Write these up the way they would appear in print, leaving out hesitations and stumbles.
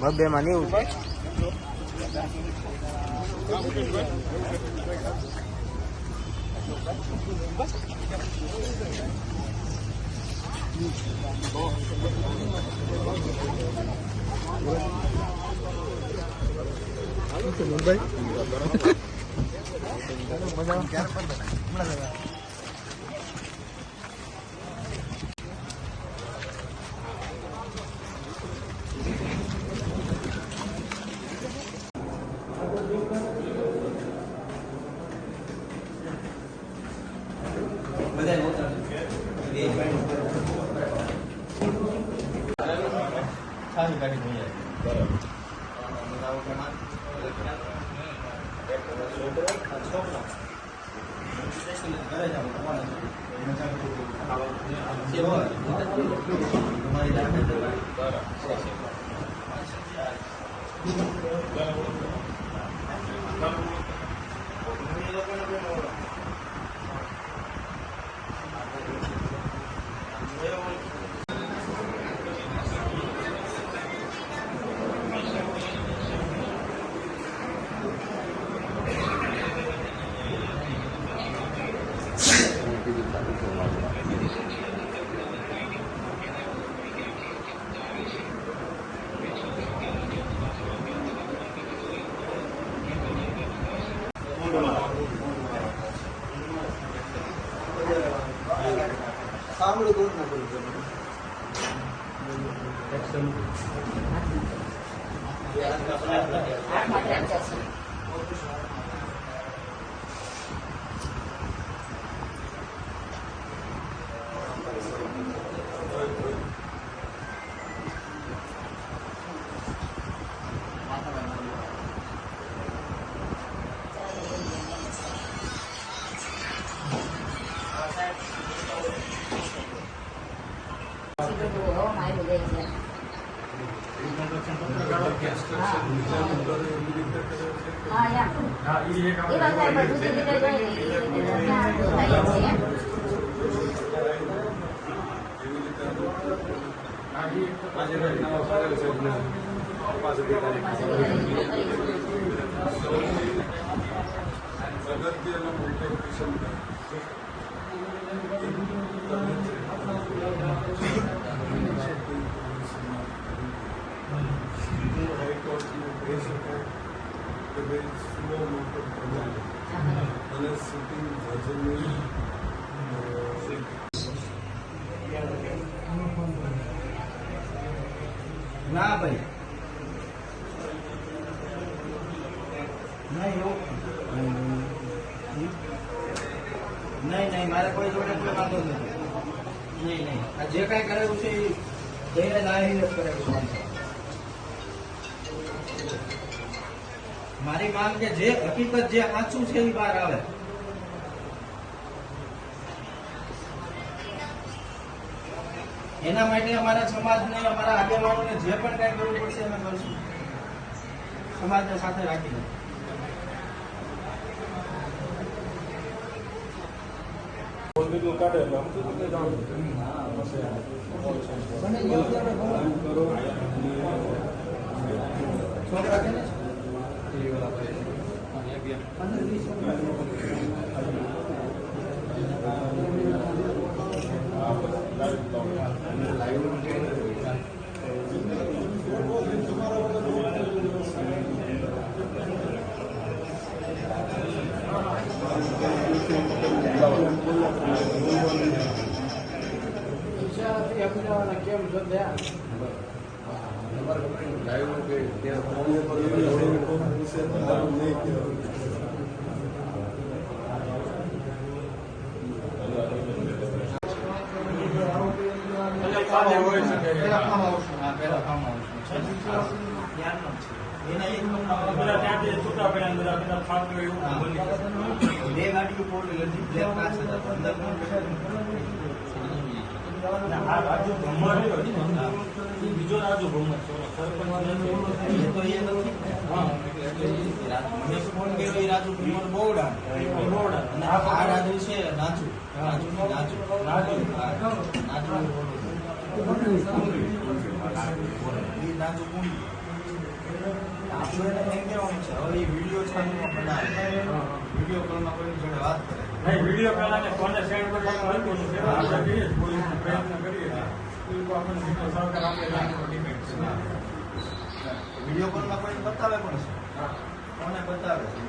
બબ્બે માં 90 છે. મુંબઈ ના ભાઈ નહીં મારે કોઈ જોડે કોઈ વાંધો નથી. નહીં આ જે કાંઈ કરેલું છે એ જઈને લાવીને જ કરેલું છે. મારી માંગ કે જે હકીકત જે સાચું છે એ બહાર આવે. એના માટે અમારા સમાજને અમારા આગેવાનોને જે પણ કાંઈ કરવું પડશે અમે કરશું, સમાજને સાથે રાખીને. છોકરા છે ને કેમ જો બે ગાડીઓ પોર્ટ બ્લેક કાચ બીજો રાજુ ભ્રમર ફોન કર્યો એ રાજુ ભ્રમર બોવડા અને આ રાજુ છે નાચુ નાચુ આપણે એને એમ કહેવાનું છે હવે એ વિડીયો ચાલુ બનાવે વિડીયો કોલમાં કોઈ જોડે વાત કરે નહીં વિડીયો પહેલા કોને સેન્ડ કરવાનું હતું ને આપણે કરીએ પોલીસનો પ્રયત્ન કરીએ એ લોકો આપણને સીધો સહકાર આપે એના ડિપેન્ડ છે વિડીયો કોલમાં કોઈ બતાવે પણ છે કોને બતાવે છે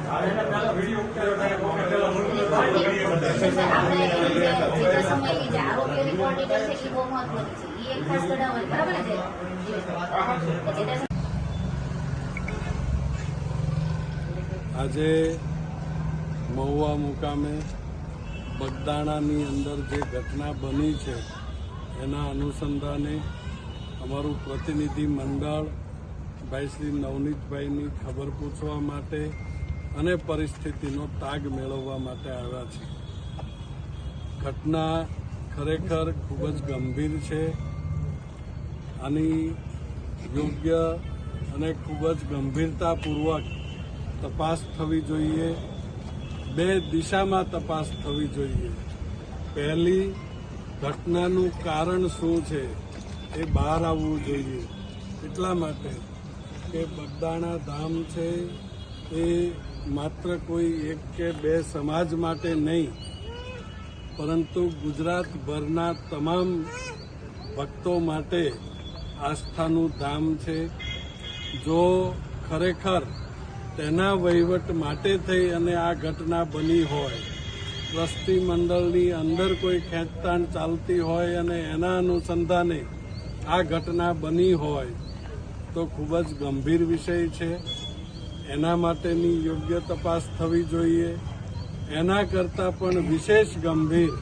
હા એના પહેલા વિડીયો ઉતાર્યો ત્યારે કોને પહેલા મોકલ્યો આજે મહુવા મુકામે બગદાણાની અંદર જે ઘટના બની છે એના અનુસંધાને અમારું પ્રતિનિધિ મંડળ ભાઈ શ્રી નવનીતભાઈની ખબર પૂછવા માટે અને પરિસ્થિતિનો તાગ મેળવવા માટે આવ્યા છે. ઘટના ખરેખર ખૂબ જ ગંભીર છે. આની યોગ્ય અને ખૂબ જ ગંભીરતાપૂર્વક તપાસ થવી જોઈએ. બે દિશામાં તપાસ થવી જોઈએ. પહેલી, ઘટનાનું કારણ શું છે એ બહાર આવવું જોઈએ. એટલા માટે કે બગદાણા ધામ છે એ માત્ર કોઈ એક કે બે સમાજ માટે નહીં, પરંતુ ગુજરાતભરના તમામ ભક્તો માટે આસ્થાનું ધામ છે. જો ખરેખર તેના વહીવટ માટે થઈ અને આ ઘટના બની હોય, ટ્રસ્ટી મંડળની અંદર કોઈ ખેંચતાણ ચાલતી હોય અને એના અનુસંધાને આ ઘટના બની હોય તો ખૂબ જ ગંભીર વિષય છે. એના માટેની યોગ્ય તપાસ થવી જોઈએ. એના કરતાં પણ વિશેષ ગંભીર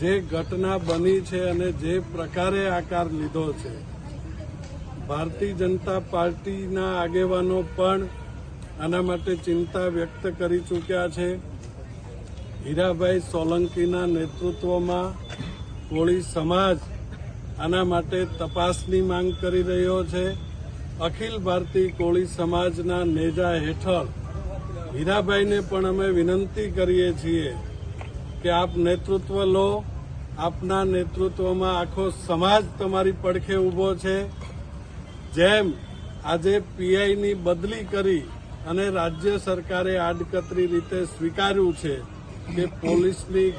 જે ઘટના બની છે અને જે પ્રકારે આકાર લીધો છે, ભારતીય જનતા પાર્ટીના આગેવાનો પણ આના માટે ચિંતા વ્યક્ત કરી ચૂક્યા છે. હીરાભાઈ સોલંકીના નેતૃત્વમાં કોળી સમાજ આના માટે તપાસની માંગ કરી રહ્યો છે. અખિલ ભારતીય કોળી સમાજના નેજા હેઠળ હીરાભાઈને પણ અમે વિનંતી કરીએ છીએ કે આપ નેતૃત્વ લો. આપના નેતૃત્વમાં આખો સમાજ તમારી પડખે ઊભો છે. જેમ આજે પીઆઈની બદલી કરી અને રાજ્ય સરકારે આડકતરી રીતે સ્વીકાર્યું છે કે પોલીસની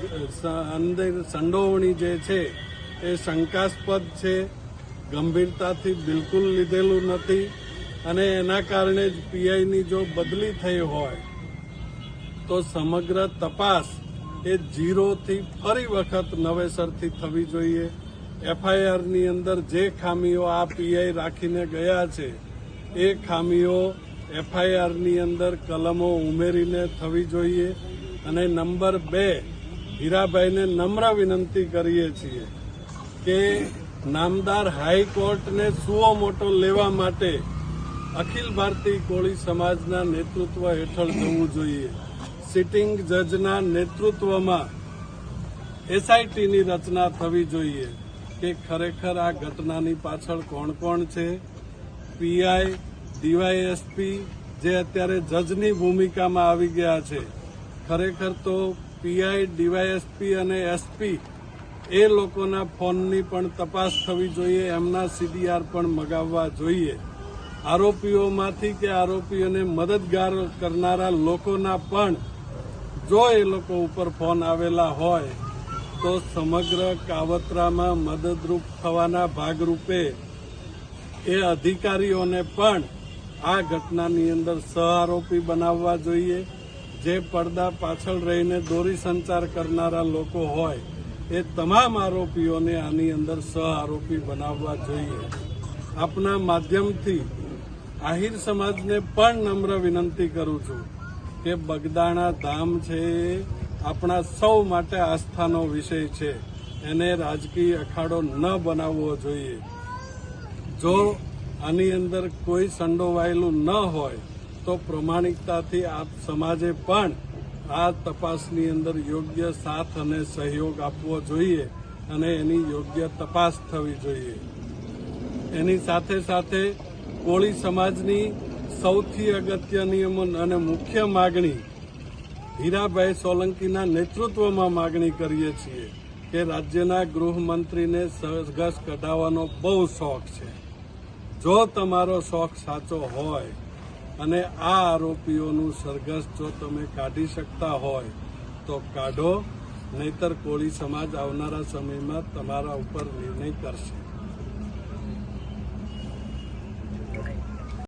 અંદર સંડોવણી જે છે એ શંકાસ્પદ છે, ગંભીરતાથી બિલકુલ લીધેલું નથી અને એના કારણે જ પીઆઈની જો બદલી થઈ હોય તો સમગ્ર તપાસ એ ઝીરોથી ફરી વખત નવેસરથી થવી જોઈએ. એફઆઈઆરની અંદર જે ખામીઓ આ પીઆઈ રાખીને ગયા છે એ ખામીઓ એફઆઈઆરની અંદર કલમો ઉમેરીને થવી જોઈએ. અને નંબર 2, હીરાભાઈને નમ્ર વિનંતી કરીએ છીએ કે નામદાર હાઈકોર્ટને સુઓ મોટો લેવા માટે અખિલ ભારતીય કોળી સમાજના નેતૃત્વ હેઠળ જવું જોઈએ. સિટિંગ જજના નેતૃત્વમાં એસઆઈટીની રચના થવી જોઈએ કે ખરેખર આ ઘટનાની પાછળ કોણ કોણ છે. પીઆઈ, ડીવાયએસપી જે અત્યારે જજની ભૂમિકામાં આવી ગયા છે, ખરેખર તો પીઆઈ, ડીવાયએસપી અને એસપી એ લોકોના ફોનની પણ તપાસ થવી જોઈએ. એમના સીડીઆર પણ મગાવવા જોઈએ. આરોપીઓમાંથી કે આરોપીઓને મદદગાર કરનારા લોકોના પણ જો એ લોકો ઉપર ફોન આવેલા હોય તો સમગ્ર કાવતરામાં મદદરૂપ થવાના ભાગરૂપે એ અધિકારીઓને પણ આ ઘટનાની અંદર સહઆરોપી બનાવવા જોઈએ. જે પડદા પાછળ રહીને દોરી સંચાર કરનારા લોકો હોય એ તમામ આરોપીઓને આની અંદર સહઆરોપી બનાવવા જોઈએ. આપના માધ્યમથી આહિર સમાજને પણ નમ્ર વિનંતી કરું છું કે બગદાણા ધામ છે એ આપણા સૌ માટે આસ્થાનો વિષય છે. એને રાજકીય અખાડો ન બનાવવો જોઈએ. જો આની અંદર કોઈ સંડોવાયેલું ન હોય તો પ્રમાણિકતાથી આપ સમાજે પણ આ તપાસની અંદર યોગ્ય સાથ અને સહયોગ આપવો જોઈએ અને એની યોગ્ય તપાસ થવી જોઈએ. એની સાથે સાથે કોળી સમાજની સૌથી અગત્યની અને મુખ્ય માગણી હીરાભાઈ સોલંકીના નેતૃત્વમાં માગણી કરીએ છીએ કે રાજ્યના ગૃહમંત્રીને સરઘસ કઢાવવાનો બહુ શોખ છે. જો તમારો શોખ સાચો હોય અને આ આરોપીઓનું સરઘસ જો તમે કાઢી શકતા હોય તો કાઢો, નહીતર કોળી સમાજ આવનારા સમયમાં તમારા ઉપર નિર્ણય કરશે.